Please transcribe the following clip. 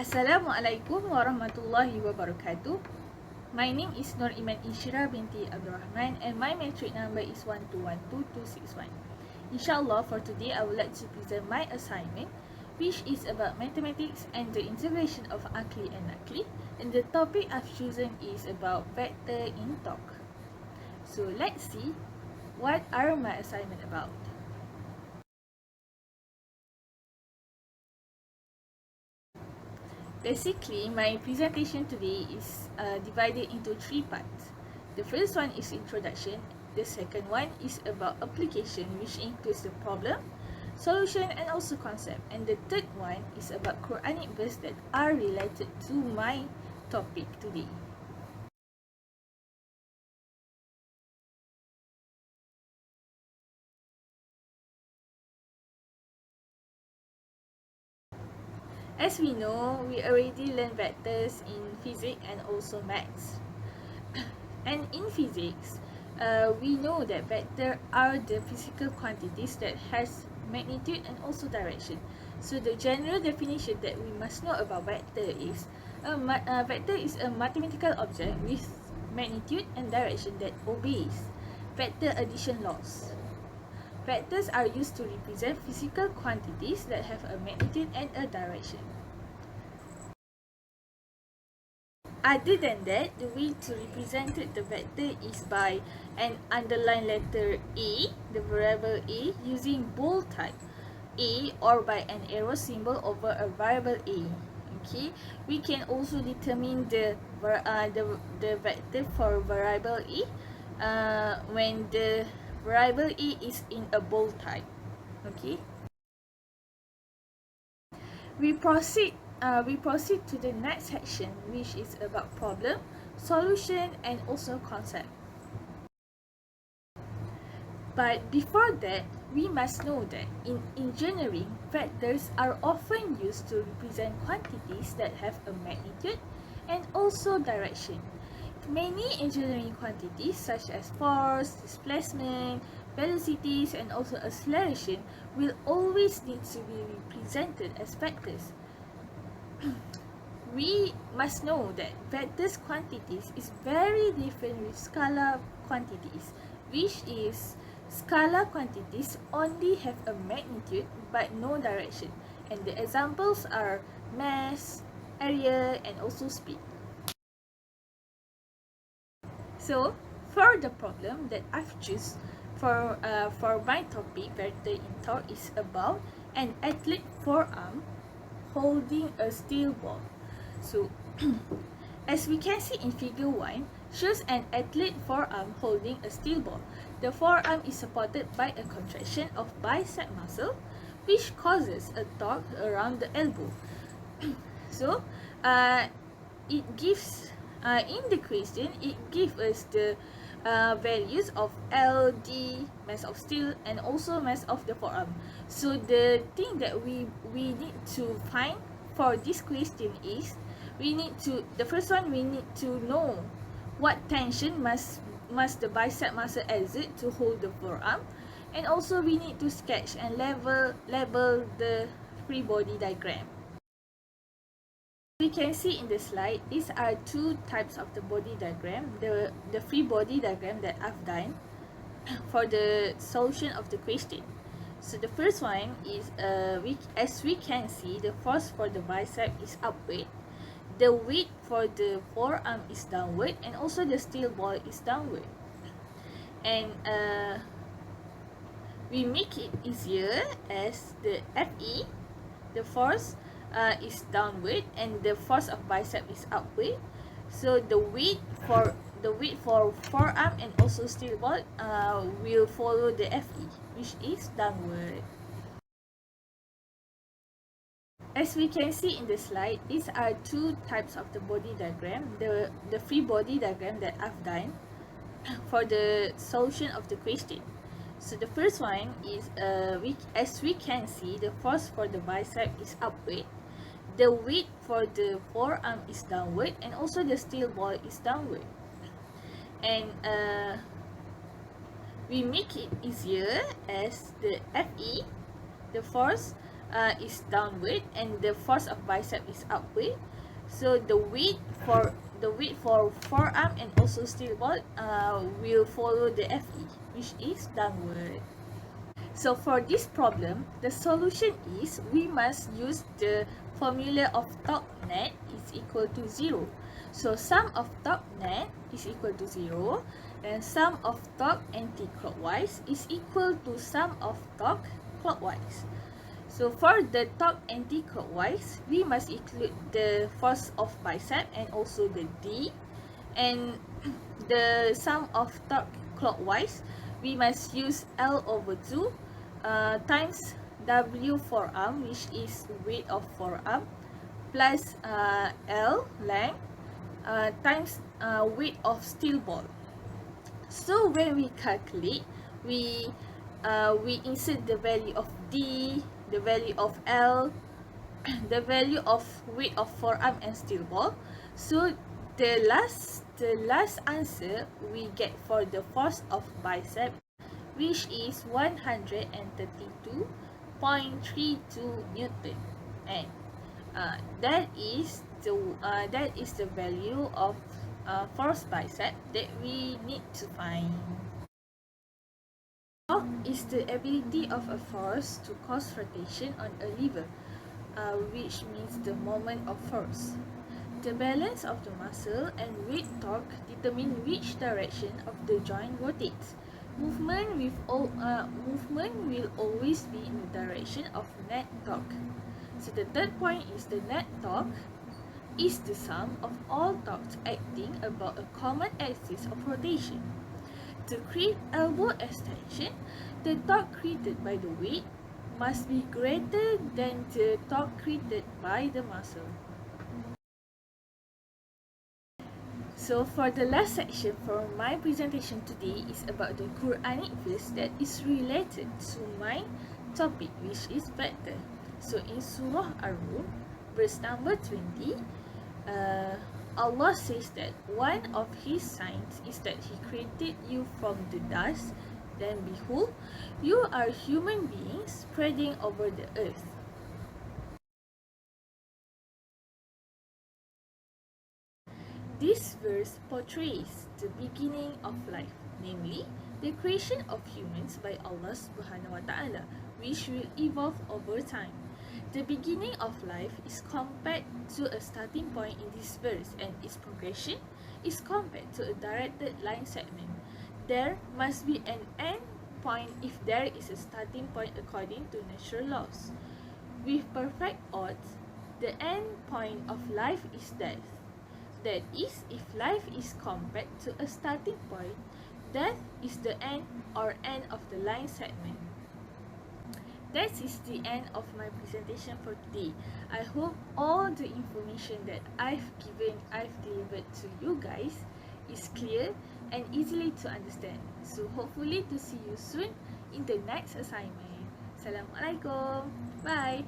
Assalamualaikum warahmatullahi wabarakatuh. My name is Nur Iman Inshira binti Abdul Rahman and my metric number is 1212261. Inshallah, for today I would like to present my assignment, which is about mathematics and the integration of Aqli and Naqli, and the topic I've chosen is about vector in talk. So let's see what are my assignment about. Basically, my presentation today is divided into three parts. The first one is introduction, the second one is about application, which includes the problem, solution and also concept, and the third one is about Quranic verses that are related to my topic today. As we know, we already learned vectors in physics and also maths. And in physics, we know that vectors are the physical quantities that has magnitude and also direction. So the general definition that we must know about vector is a vector is a mathematical object with magnitude and direction that obeys vector addition laws. Vectors are used to represent physical quantities that have a magnitude and a direction. Other than that, the way to represent the vector is by an underlined letter A, the variable A, using bold type A, or by an arrow symbol over a variable A. Okay, we can also determine the vector for variable A when the variable A is in a bold type. Okay, we proceed to the next section, which is about problem, solution and also concept. But before that, we must know that in engineering, vectors are often used to represent quantities that have a magnitude and also direction. Many engineering quantities such as force, displacement, velocities and also acceleration will always need to be represented as vectors. We must know that vectors quantities is very different with scalar quantities, which is scalar quantities only have a magnitude but no direction, and the examples are mass, area and also speed. So for the problem that I've chosen for my topic, vector in talk, is about an athlete forearm holding a steel ball. So as we can see in figure 1, shows an athlete forearm holding a steel ball. The forearm is supported by a contraction of bicep muscle, which causes a torque around the elbow. So it gives in the question, it gives us the values of LD, mass of steel, and also mass of the forearm. So the thing that we need to find for this question is, the first one, we need to know what tension must the bicep muscle exert to hold the forearm, and also we need to sketch and label the free body diagram. We can see in the slide, these are two types of the body diagram, the free body diagram that I've done for the solution of the question. So the first one is, as we can see, the force for the bicep is upward, the weight for the forearm is downward, and also the steel ball is downward. And we make it easier as the FE, the force is downward and the force of bicep is upward. So the weight for forearm and also steel ball will follow the FE, which is downward. As we can see in the slide, these are two types of the body diagram, the free body diagram that I've done for the solution of the question. So the first one is, as we can see, the force for the bicep is upward, the weight for the forearm is downward, and also the steel ball is downward. And we make it easier as the FE, the force is downward and the force of bicep is upward. So the weight for forearm and also steel ball will follow the FE, which is downward. So for this problem, the solution is we must use the formula of torque net is equal to 0. So sum of torque net is equal to 0 and sum of torque anti-clockwise is equal to sum of torque clockwise. So for the torque anti-clockwise, we must include the force of bicep and also the D, and the sum of torque clockwise, we must use L over 2 times W forearm, which is weight of forearm, plus L length times weight of steel ball. So when we calculate, we insert the value of D, the value of L, the value of weight of forearm and steel ball. So the last answer we get for the force of bicep, which is 132.32 Newton, and that is the value of force bicep that we need to find. Torque is the ability of a force to cause rotation on a lever, which means the moment of force. The balance of the muscle and weight torque determine which direction of the joint rotates. Movement will always be in the direction of net torque. So the third point is the net torque is the sum of all torques acting about a common axis of rotation. To create elbow extension, the torque created by the weight must be greater than the torque created by the muscle. So for the last section for my presentation today is about the Quranic verse that is related to my topic, which is vector. So in Surah Ar-Rum, verse number 20, Allah says that one of His signs is that He created you from the dust. Then behold, you are human beings spreading over the earth. This verse portrays the beginning of life, namely the creation of humans by Allah Subhanahu wa Ta'ala, which will evolve over time. The beginning of life is compared to a starting point in this verse, and its progression is compared to a directed line segment. There must be an end point if there is a starting point according to natural laws. With perfect odds, the end point of life is death. That is, if life is compared to a starting point, death is the end or end of the line segment. That is the end of my presentation for today. I hope all the information that I've delivered to you guys is clear and easily to understand. So hopefully to see you soon in the next assignment. Assalamualaikum. Bye.